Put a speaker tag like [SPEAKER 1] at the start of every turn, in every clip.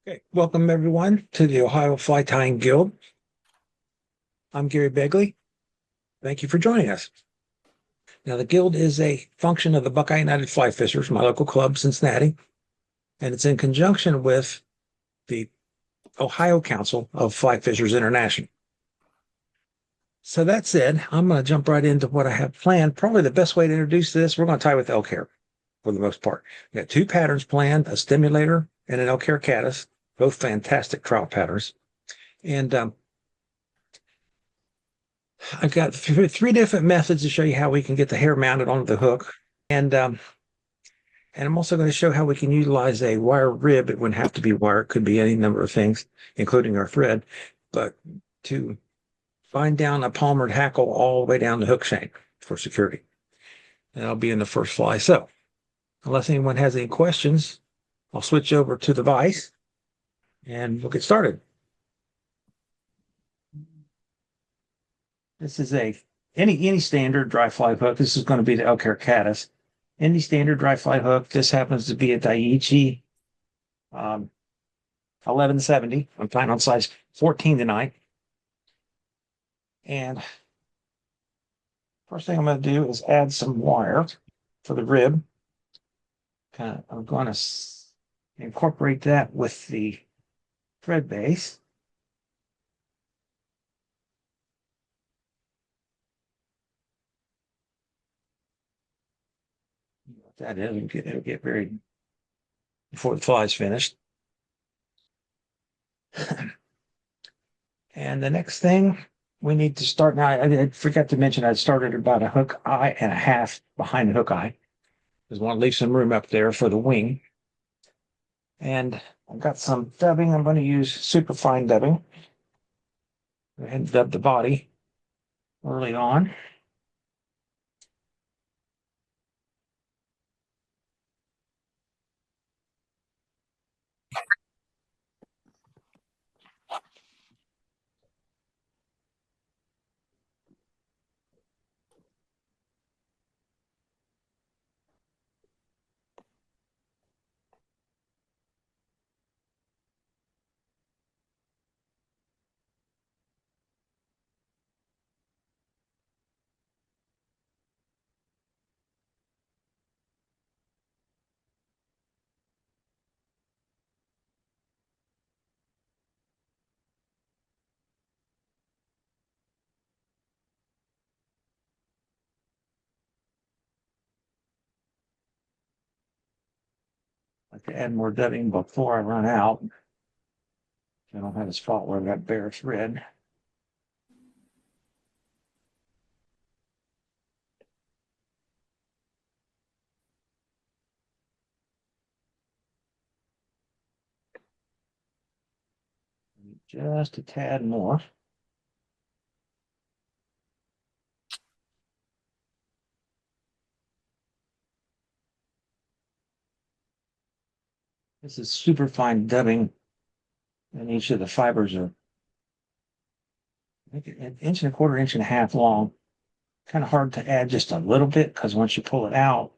[SPEAKER 1] Okay, welcome everyone to the Ohio Fly Tying Guild. I'm Gary Begley. Thank you for joining us. Now, the Guild is a function of the Buckeye United Fly Fishers, my local club, Cincinnati, and it's in conjunction with the Ohio Council of Fly Fishers International. So that said, I'm going to jump right into what I have planned. Probably the best way to introduce this, we're going to tie with elk hair for the most part. We got two patterns planned, a Stimulator and an Elk Hair Caddis, both fantastic trout patterns. And I've got three different methods to show you how we can get the hair mounted onto the hook. And I'm also going to show how we can utilize a wire rib. It wouldn't have to be wire. It could be any number of things, including our thread, but to bind down a palmered hackle all the way down the hook shank for security. And I'll be in the first fly. So unless anyone has any questions, I'll switch over to the vise and we'll get started. This is any standard dry fly hook. This is going to be the Elk Hair Caddis. Any standard dry fly hook. This happens to be a Daiichi 1170. I'm planning on size 14 tonight. And first thing I'm going to do is add some wire for the rib. I'm going to incorporate that with the thread base. That is, it'll get buried before the fly is finished. And the next thing we need to start now, I forgot to mention I started about a hook eye and a half behind the hook eye. Just want to leave some room up there for the wing. And I've got some dubbing. I'm going to use super fine dubbing. Go ahead and dub the body early on. I'd like to add more dubbing before I run out. I don't have a spot where I've got bare thread. Just a tad more. This is super fine dubbing, and each of the fibers are an inch and a quarter, inch and a half long. Kind of hard to add just a little bit because once you pull it out,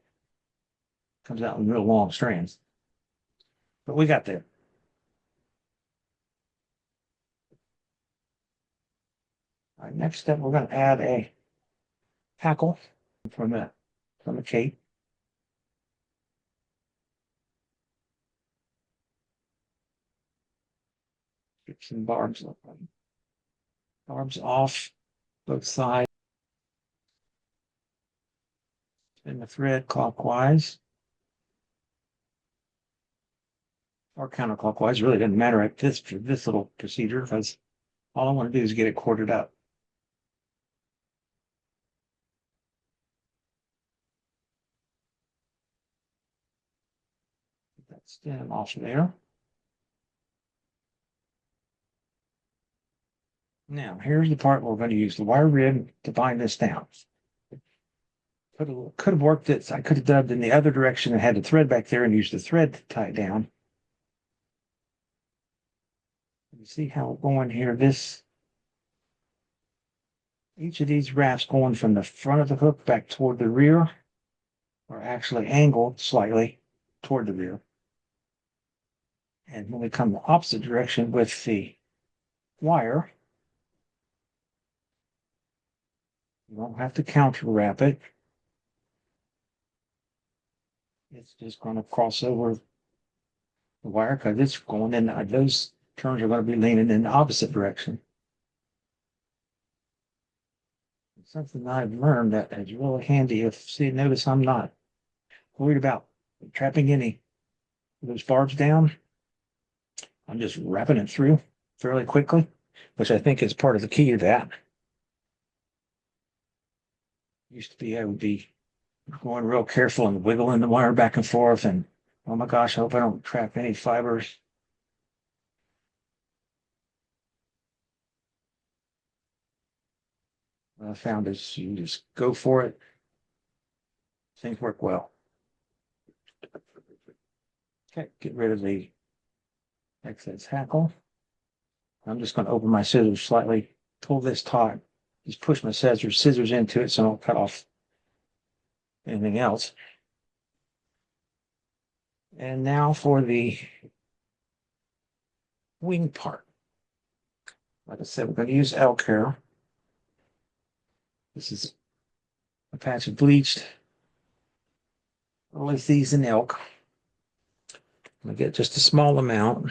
[SPEAKER 1] it comes out in real long strands. But we got there. All right, next step, we're going to add a hackle from the cape. Get some barbs off both sides. Spin the thread clockwise or counterclockwise. Really doesn't matter at this for this little procedure because all I want to do is get it corded up. Get that stem off there. Now, here's the part where we're going to use the wire rib to bind this down. Could have worked it. I could have dubbed in the other direction and had the thread back there and used the thread to tie it down. You see how we're going here? Each of these wraps going from the front of the hook back toward the rear are actually angled slightly toward the rear. And when we come the opposite direction with the wire, you don't have to counter wrap it. It's just going to cross over the wire because it's going in, those turns are going to be leaning in the opposite direction. It's something I've learned that is really handy. Notice I'm not worried about trapping any of those barbs down. I'm just wrapping it through fairly quickly, which I think is part of the key to that. Used to be, I would be going real careful and wiggling the wire back and forth, and oh my gosh, I hope I don't trap any fibers. What I found is you just go for it. Things work well. Okay, get rid of the excess hackle. I'm just going to open my scissors slightly, pull this taut, just push my scissors into it so I don't cut off anything else. And now for the wing part. Like I said, we're going to use elk hair. This is a patch of bleached early season elk. I'm going to get just a small amount.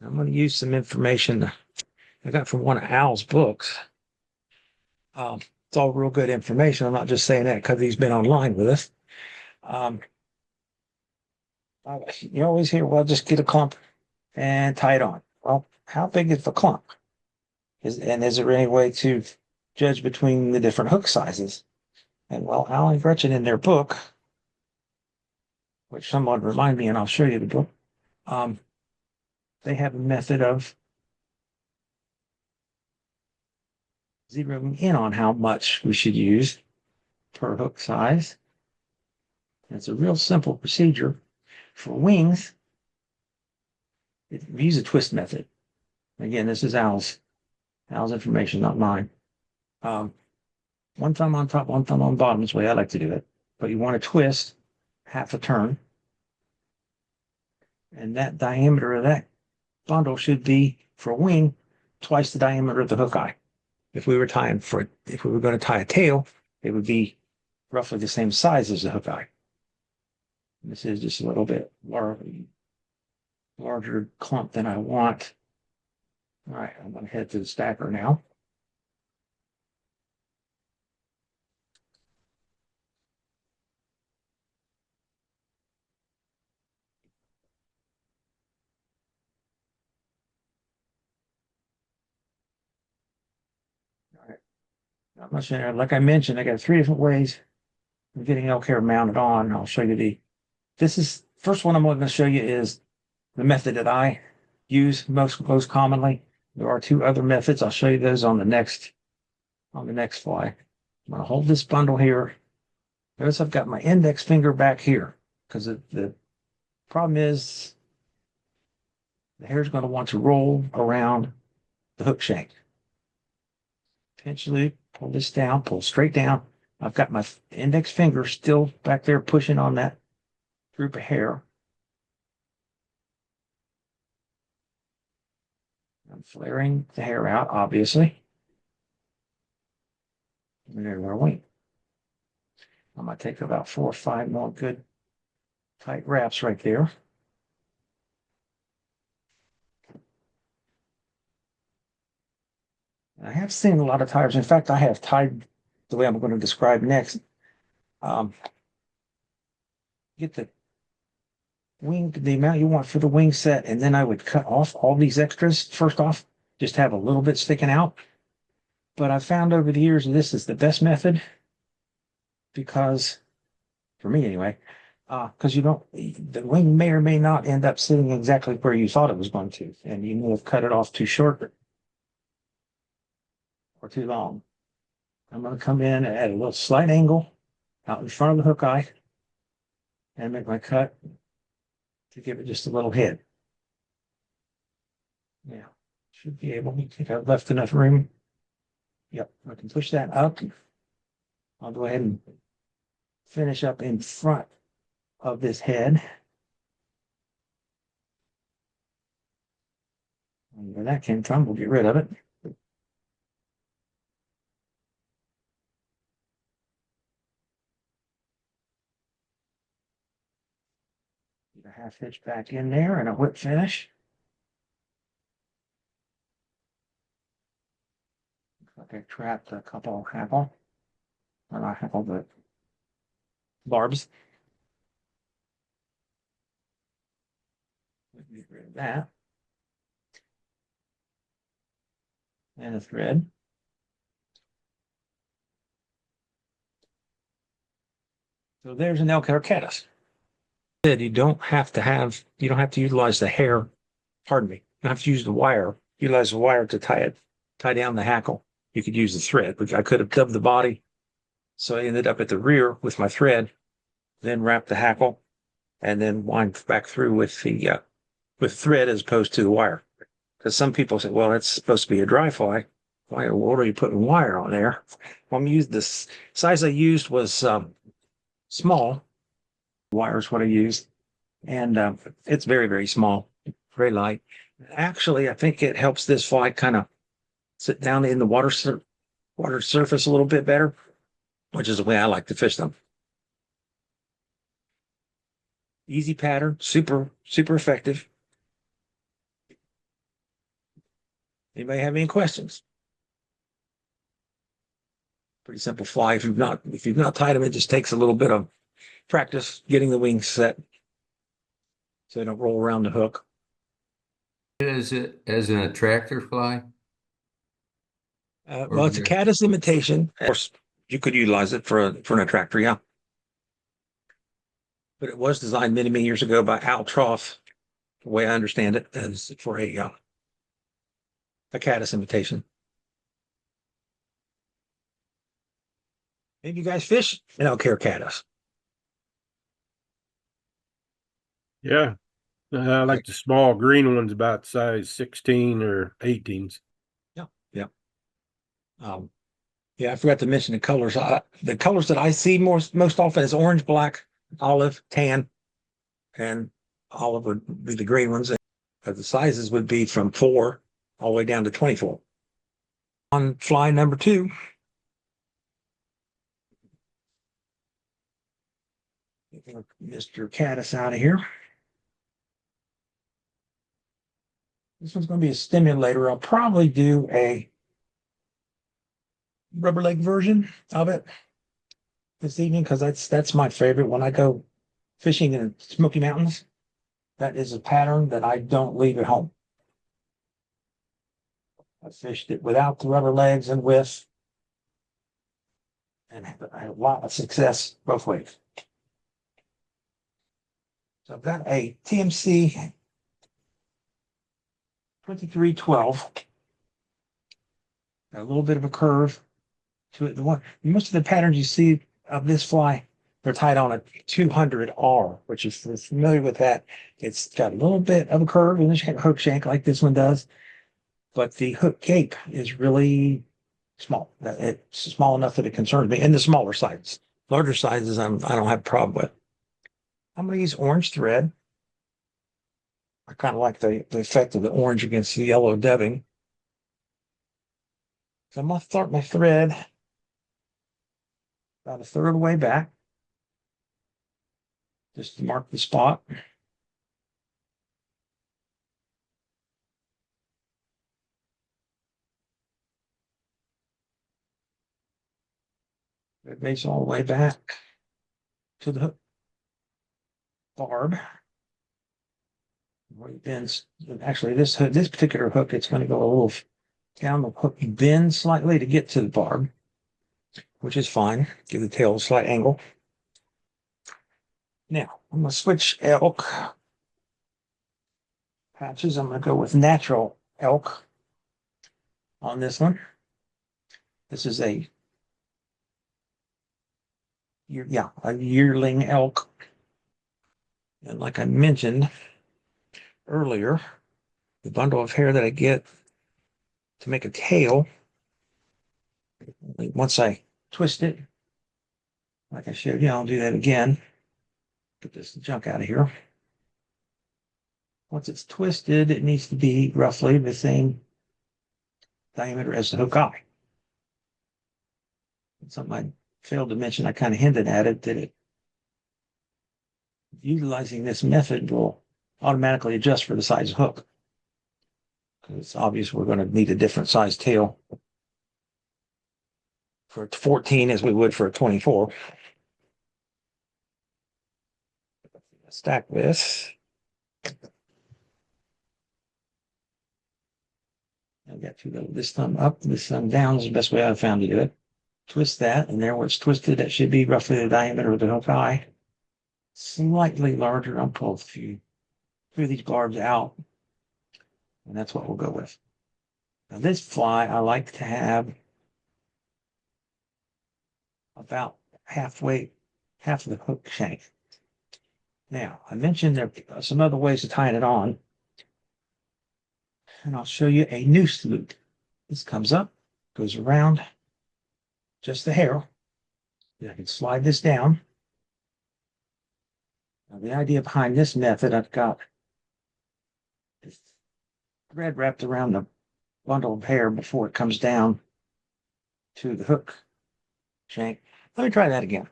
[SPEAKER 1] I'm going to use some information I got from one of Al's books. It's all real good information. I'm not just saying that because he's been online with us. You always hear, well, just get a clump and tie it on. Well, how big is the clump? Is there any way to judge between the different hook sizes? And well, Al and Gretchen in their book, which someone remind me, and I'll show you the book, they have a method of zeroing in on how much we should use per hook size. It's a real simple procedure. For wings, we use a twist method. Again, this is Al's information, not mine. One thumb on top, one thumb on bottom is the way I like to do it. But you want to twist half a turn. And that diameter of that bundle should be, for a wing, twice the diameter of the hook eye. If we were going to tie a tail, it would be roughly the same size as the hook eye. And this is just a little bit larger clump than I want. All right, I'm going to head to the stacker now. All right. Not much in there. Like I mentioned, I got 3 different ways of getting elk hair mounted on. I'll show you first one I'm going to show you is the method that I use most commonly. There are 2 other methods. I'll show you those on the next fly. I'm going to hold this bundle here. Notice I've got my index finger back here because the problem is the hair is going to want to roll around the hook shank. Pinch loop, pull this down, pull straight down. I've got my index finger still back there pushing on that group of hair. I'm flaring the hair out, obviously. And there's our wing. I'm going to take about 4 or 5 more good tight wraps right there. I have seen a lot of tires. In fact, I have tied the way I'm going to describe next. Get the wing, the amount you want for the wing set, and then I would cut off all these extras first off, just have a little bit sticking out. But I've found over the years this is the best method because, for me anyway, because the wing may or may not end up sitting exactly where you thought it was going to, and you may have cut it off too short or too long. I'm going to come in at a little slight angle out in front of the hook eye and make my cut to give it just a little head. Yeah, should be able to, if I've left enough room. Yep, I can push that up. I'll go ahead and finish up in front of this head. Where that came from, we'll get rid of it. Get a half hitch back in there and a whip finish. Looks like I trapped a couple hackle. Or not hackle, but barbs. Get rid of that. And a thread. So there's an Elk Hair Caddis. You don't have to utilize the hair, pardon me, you don't have to use the wire, utilize the wire to tie down the hackle. You could use the thread, which I could have dubbed the body. So I ended up at the rear with my thread, then wrap the hackle, and then wind back through with the thread as opposed to the wire. Because some people say, well, it's supposed to be a dry fly. Why in the world are you putting wire on there? Well, this size I used was small. Wire is what I used. And it's very, very small, very light. Actually, I think it helps this fly kind of sit down in the water surface a little bit better, which is the way I like to fish them. Easy pattern, super, super effective. Anybody have any questions? Pretty simple fly. If you've not tied them, it just takes a little bit of practice getting the wings set so they don't roll around the hook.
[SPEAKER 2] Is it as an attractor fly?
[SPEAKER 1] Well, it's a caddis imitation. Of course, you could utilize it for an attractor, yeah. But it was designed many, many years ago by Al Troff, the way I understand it, as for a caddis imitation. Maybe you guys fish an Elk Hair Caddis.
[SPEAKER 3] Yeah. I like the small green ones about size 16 or 18s.
[SPEAKER 1] Yeah, yeah. Yeah, I forgot to mention the colors. The colors that I see most often is orange, black, olive, tan, and olive would be the green ones. The sizes would be from 4 all the way down to 24. On fly number 2. Get Mr. Caddis out of here. This one's going to be a stimulator. I'll probably do a rubber leg version of it this evening because that's my favorite when I go fishing in the Smoky Mountains. That is a pattern that I don't leave at home. I fished it without the rubber legs and with, and I had a lot of success both ways. So I've got a TMC 2312. Got a little bit of a curve to it. Most of the patterns you see of this fly, they're tied on a 200R, which if you're familiar with that, it's got a little bit of a curve in the hook shank like this one does, but the hook gape is really small. It's small enough that it concerns me. And the smaller sizes, larger sizes, I don't have a problem with. I'm going to use orange thread. I kind of like the effect of the orange against the yellow dubbing. So I'm going to start my thread about a third of the way back, just to mark the spot. It makes all the way back to the hook barb. Where it bends. Actually, this particular hook, it's going to go a little down the hook, bend slightly to get to the barb, which is fine. Give the tail a slight angle. Now, I'm going to switch elk patches. I'm going to go with natural elk on this one. This is a yearling elk. And like I mentioned earlier, the bundle of hair that I get to make a tail, once I twist it, like I showed you, I'll do that again. Get this junk out of here. Once it's twisted, it needs to be roughly the same diameter as the hook eye. Something I failed to mention, I kind of hinted at it, that utilizing this method will automatically adjust for the size of hook. It's obvious we're going to need a different size tail for a 14 as we would for a 24. Stack this. I've got to go this thumb up, this thumb down is the best way I've found to do it. Twist that, and there where it's twisted, that should be roughly the diameter of the hook eye. Slightly larger. I'll pull a few of these barbs out, and that's what we'll go with. Now this fly, I like to have about half of the hook shank. Now, I mentioned there are some other ways of tying it on, and I'll show you a noose loop. This comes up, goes around just the hair. I can slide this down. Now, the idea behind this method, I've got this thread wrapped around the bundle of hair before it comes down to the hook shank. Let me try that again.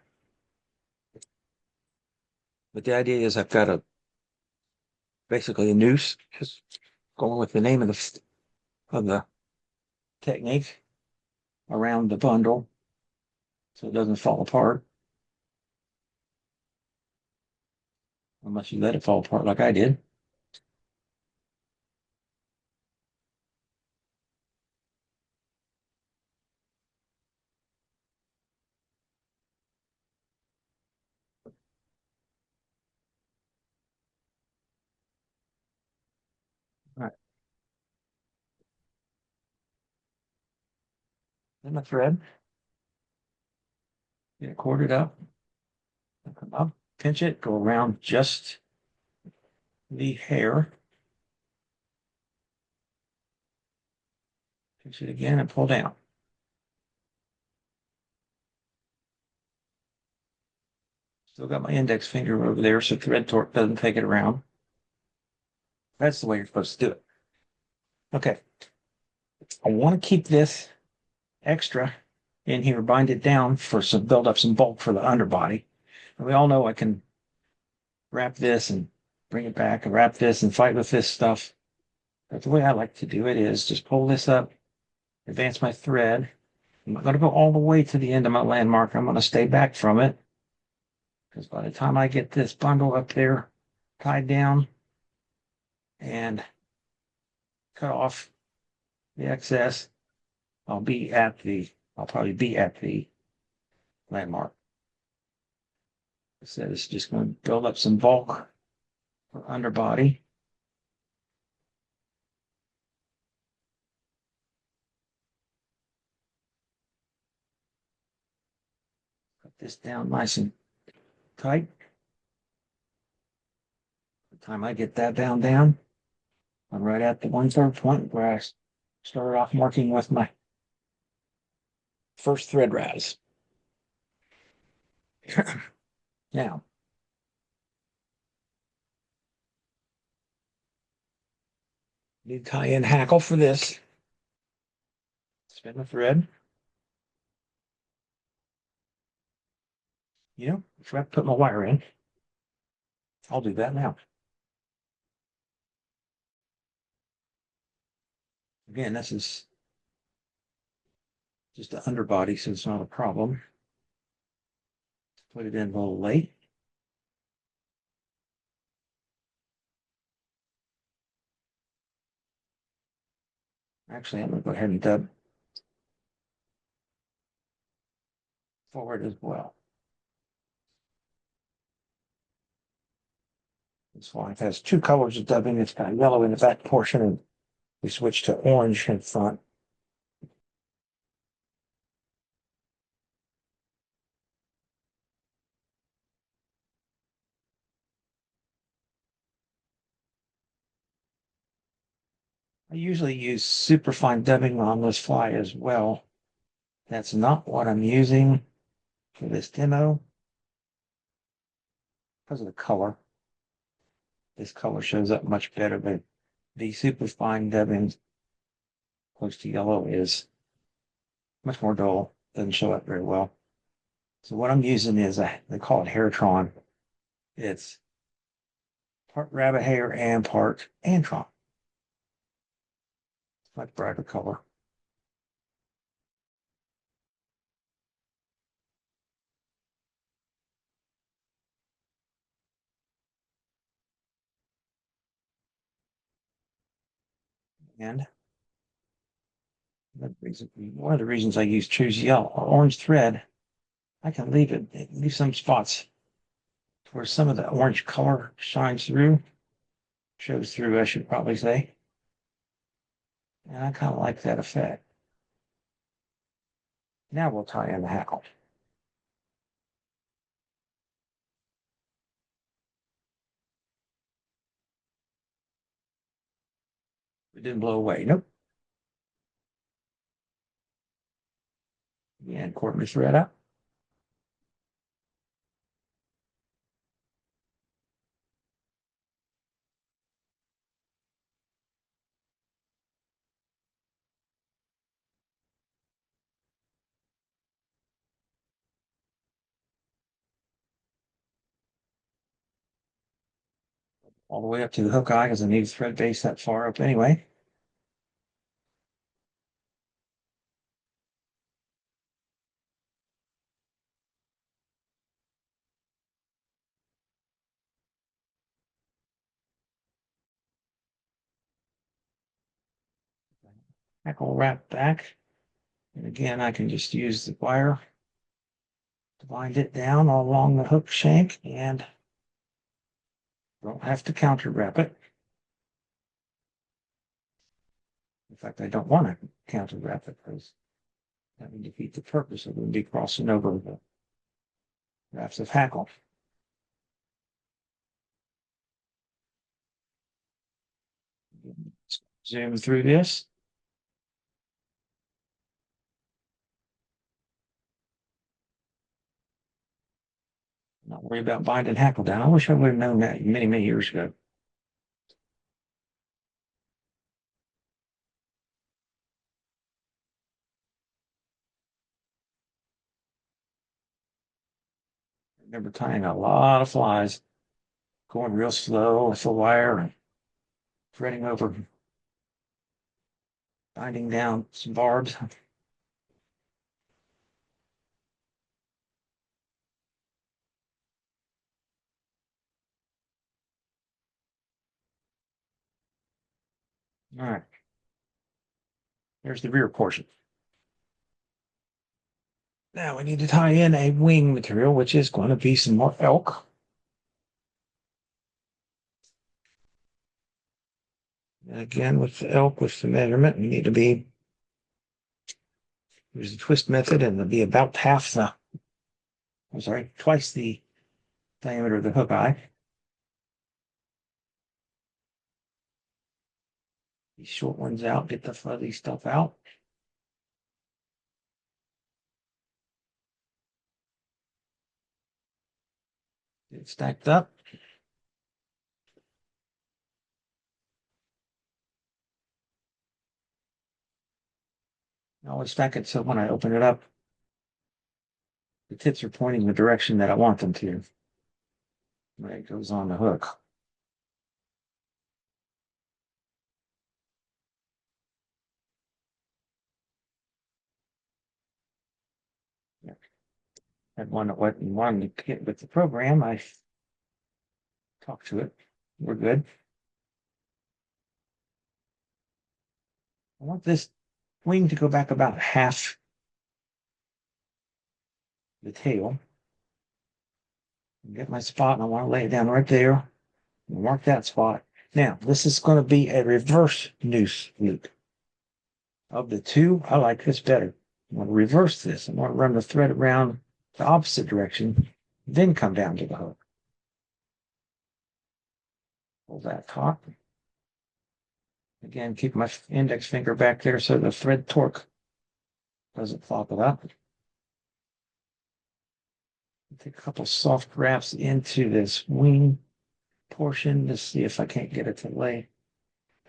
[SPEAKER 1] But the idea is I've got basically a noose, just going with the name of the technique, around the bundle so it doesn't fall apart. Unless you let it fall apart like I did. All right. Then my thread. Get it corded up. Come up, pinch it, go around just the hair. Pinch it again and pull down. Still got my index finger over there so thread torque doesn't take it around. That's the way you're supposed to do it. Okay. I want to keep this extra in here, bind it down for build up some bulk for the underbody. And we all know I can wrap this and bring it back and wrap this and fight with this stuff. But the way I like to do it is just pull this up, advance my thread. I'm not going to go all the way to the end of my landmark. I'm going to stay back from it. Because by the time I get this bundle up there tied down and cut off the excess, I'll probably be at the landmark. I said it's just going to build up some bulk for underbody. Put this down nice and tight. By the time I get that down, I'm right at the 1/3 point where I started off marking with my first thread rise. Now, need to tie in hackle for this. Spin the thread. You know, if I put my wire in, I'll do that now. Again, this is just the underbody, so it's not a problem. Put it in a little late. Actually, I'm going to go ahead and dub forward as well. This one has two colors of dubbing. It's got yellow in the back portion, and we switch to orange in front. I usually use superfine dubbing on this fly as well. That's not what I'm using for this demo. because of the color. This color shows up much better, but the super fine dubbing close to yellow is much more dull, doesn't show up very well. So what I'm using is they call it Hairtron. It's part rabbit hair and part Antron. Much brighter color. And one of the reasons I choose yellow or orange thread, I can leave some spots where some of the orange color shines through, shows through, I should probably say. And I kind of like that effect. Now we'll tie in the hackle. It didn't blow away. Nope. And cord my thread up. All the way up to the hook eye because I need a thread base that far up anyway. Hackle wrap back. And again, I can just use the wire to bind it down all along the hook shank and don't have to counter wrap it. In fact, I don't want to counter wrap it because that would defeat the purpose of it. Would be crossing over the wraps of hackle. Zoom through this. Not worry about binding hackle down. I wish I would have known that many, many years ago. I remember tying a lot of flies, going real slow with the wire and threading over, binding down some barbs. All right. There's the rear portion. Now we need to tie in a wing material, which is going to be some more elk. And again, with the elk, with the measurement, we need to be, use the twist method, and it'll be about twice the diameter of the hook eye. These short ones out, get the fuzzy stuff out. Get it stacked up. I always stack it so when I open it up, the tips are pointing the direction that I want them to. When it goes on the hook. Had one that wasn't wanting to get with the program. I talked to it. We're good. I want this wing to go back about half the tail. Get my spot, and I want to lay it down right there. Mark that spot. Now, this is going to be a reverse noose loop. Of the two, I like this better. I'm going to reverse this. I'm going to run the thread around the opposite direction, then come down to the hook. Pull that taut. Again, keep my index finger back there so the thread torque doesn't flop it up. Take a couple soft wraps into this wing portion to see if I can't get it to lay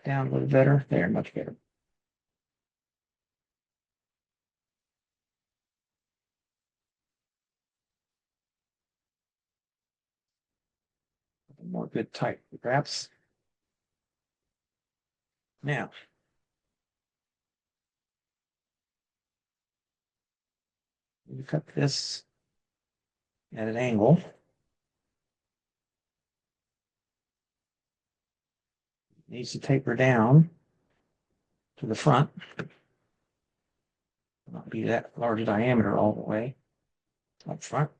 [SPEAKER 1] down a little better. There, much better. More good tight wraps. Now, you cut this at an angle. It needs to taper down to the front. Not be that large diameter all the way up front.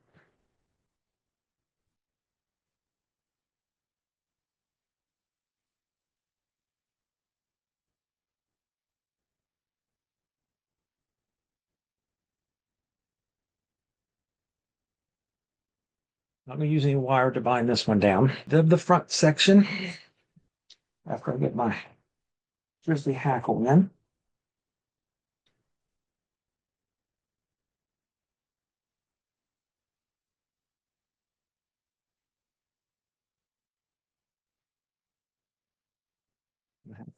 [SPEAKER 1] I'm using wire to bind this one down. The front section, after I get my grizzly hackle in.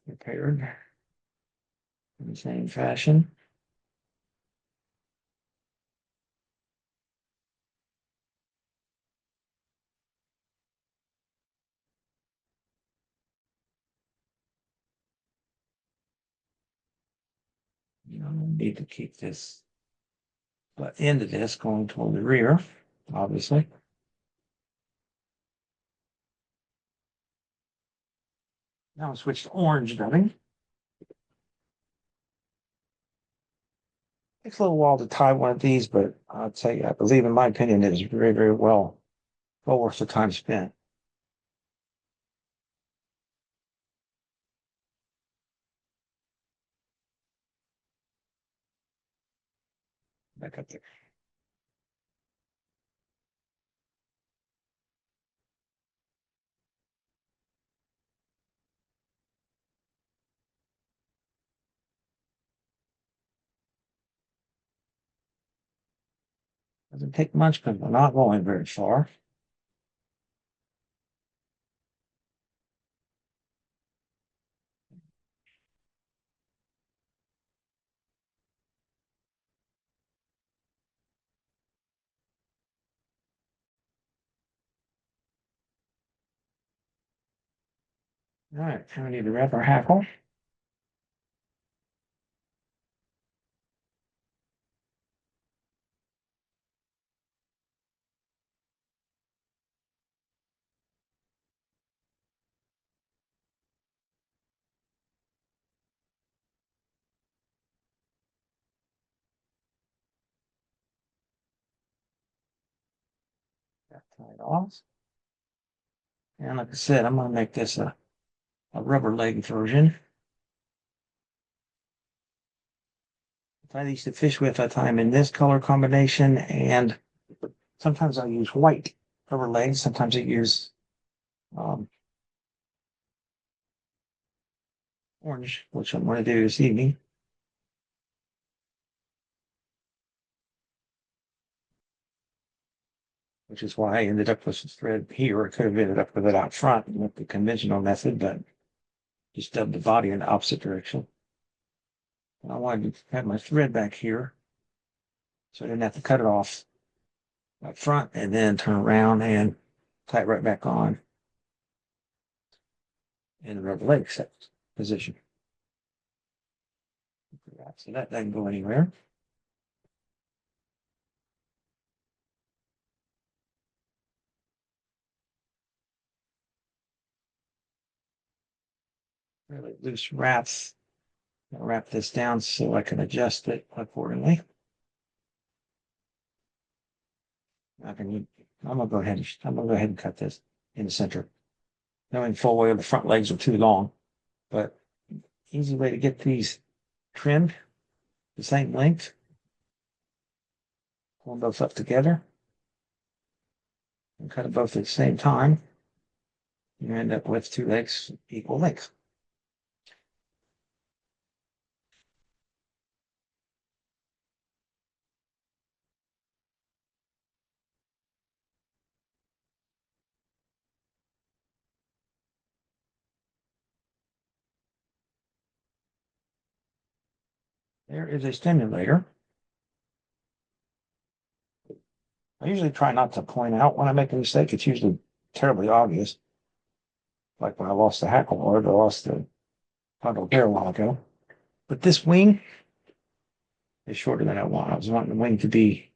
[SPEAKER 1] Prepared in the same fashion. You know, need to keep this butt end of this going toward the rear, obviously. Now I'll switch to orange dubbing. Takes a little while to tie one of these, but I'll tell you, I believe, in my opinion, it is very, very well worth the time spent. Back up there. Doesn't take much because we're not going very far. All right, now we need to wrap our hackle. Tie it off. And like I said, I'm going to make this a rubber leg version. Tie these to fish with, I tie them in this color combination, and sometimes I use white rubber legs. Sometimes I use orange, which I'm going to do this evening. Which is why I ended up with the thread here. I could have ended up with it out front with the conventional method, but just dubbed the body in the opposite direction. And I wanted to have my thread back here, so I didn't have to cut it off up front and then turn around and tie it right back on in the rubber leg set position. So that doesn't go anywhere. Really loose wraps. I'll wrap this down so I can adjust it accordingly. I'm gonna go ahead and cut this in the center. Knowing full well the front legs are too long, but easy way to get these trimmed the same length. Pull them both up together and cut them both at the same time. You end up with two legs equal length. There is a stimulator. I usually try not to point out when I make a mistake. It's usually terribly obvious. Like when I lost the hackle or I lost the bundle of hair a while ago. But this wing is shorter than I want. I was wanting the wing to be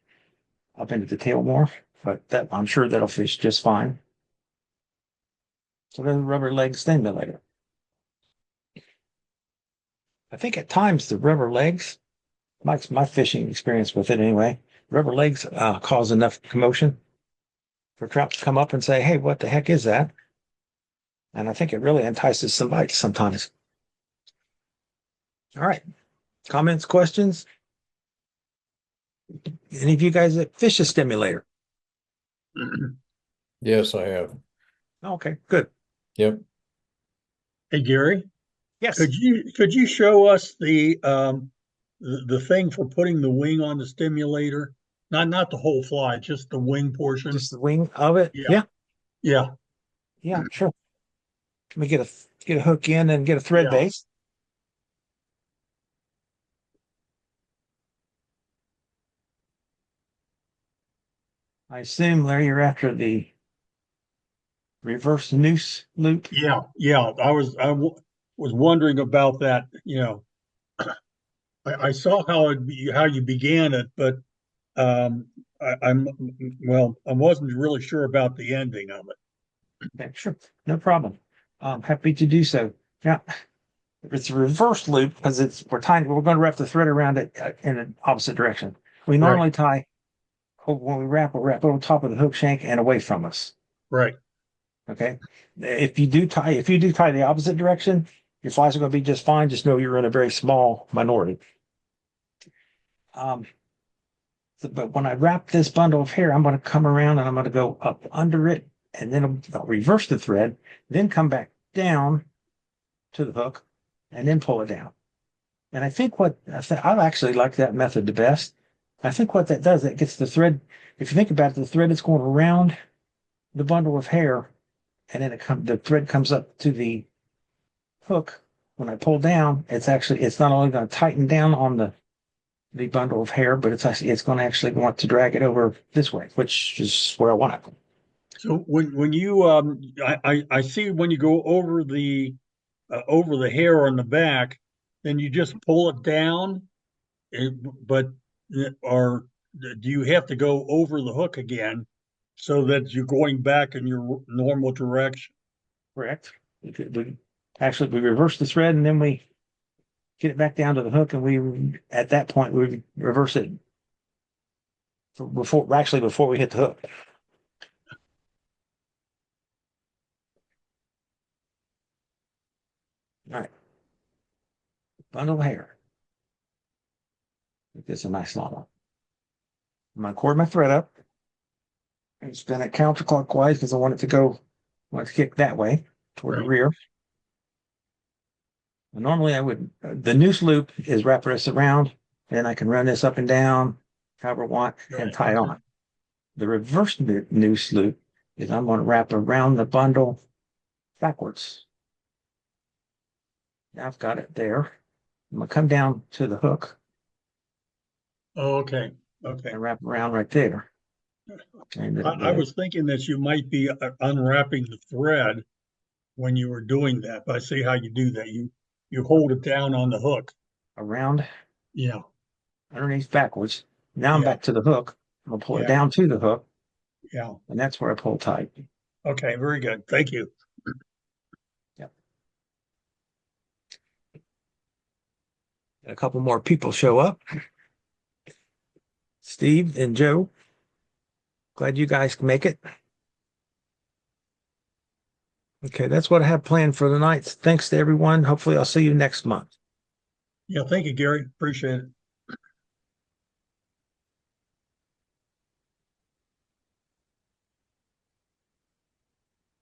[SPEAKER 1] up into the tail more, but that I'm sure that'll fish just fine. So there's a rubber leg stimulator. I think at times the rubber legs, my fishing experience with it anyway, rubber legs cause enough commotion for trout to come up and say, hey, what the heck is that? And I think it really entices some bites sometimes. All right. Comments, questions? Any of you guys that fish a stimulator?
[SPEAKER 4] Yes, I have.
[SPEAKER 1] Okay, good.
[SPEAKER 4] Yep.
[SPEAKER 5] Hey, Gary,
[SPEAKER 1] Yes.
[SPEAKER 5] could you show us the thing for putting the wing on the stimulator? Not the whole fly, just the wing portion.
[SPEAKER 1] Just the wing of it?
[SPEAKER 5] Yeah. Yeah.
[SPEAKER 1] Yeah, sure. Let me get a hook in and get a thread
[SPEAKER 5] Yeah.
[SPEAKER 1] base. I assume, Larry, you're after the reverse noose loop.
[SPEAKER 5] Yeah. I was wondering about that. I saw how you began it, but I wasn't really sure about the ending of it.
[SPEAKER 1] Okay, sure, no problem. Happy to do so. Now, it's a reverse loop because we're going to wrap the thread around it in an opposite direction. We normally tie, when we wrap, we'll wrap it on top of the hook shank and away from us.
[SPEAKER 5] Right.
[SPEAKER 1] Okay. If you do tie the opposite direction, your flies are going to be just fine. Just know you're in a very small minority. But when I wrap this bundle of hair, I'm going to come around and I'm going to go up under it, and then I'll reverse the thread, then come back down to the hook, and then pull it down. And I think I actually like that method the best. I think what that does, it gets the thread. If you think about it, the thread is going around the bundle of hair, and then the thread comes up to the hook. When I pull down, it's not only going to tighten down on the bundle of hair, but it's going to actually want to drag it over this way, which is where I want it.
[SPEAKER 5] So when you I see when you go over the hair on the back, then you just pull it down, or do you have to go over the hook again so that you're going back in your normal direction?
[SPEAKER 1] Correct. We reverse the thread and then we get it back down to the hook, and at that point we reverse it before we hit the hook. All right. Bundle of hair. Make this a nice long one. I'm going to cord my thread up and spin it counterclockwise because I want it to kick that way toward the rear. And normally the noose loop is wrap this around, and I can run this up and down however I want and tie it on. The reverse noose loop is I'm going to wrap around the bundle backwards. Now I've got it there. I'm going to come down to the hook.
[SPEAKER 5] Oh, okay.
[SPEAKER 1] And wrap around right there.
[SPEAKER 5] I was thinking that you might be unwrapping the thread when you were doing that, but I see how you do that. You hold it down on the hook.
[SPEAKER 1] Around.
[SPEAKER 5] Yeah.
[SPEAKER 1] Underneath backwards. Now I'm back to the hook. I'm going to pull it down to the hook.
[SPEAKER 5] Yeah.
[SPEAKER 1] And that's where I pull tight.
[SPEAKER 5] Okay, very good. Thank you.
[SPEAKER 1] Yep. A couple more people show up. Steve and Joe. Glad you guys can make it. Okay, that's what I have planned for the night. Thanks to everyone. Hopefully I'll see you next month.
[SPEAKER 5] Yeah, thank you, Gary. Appreciate it.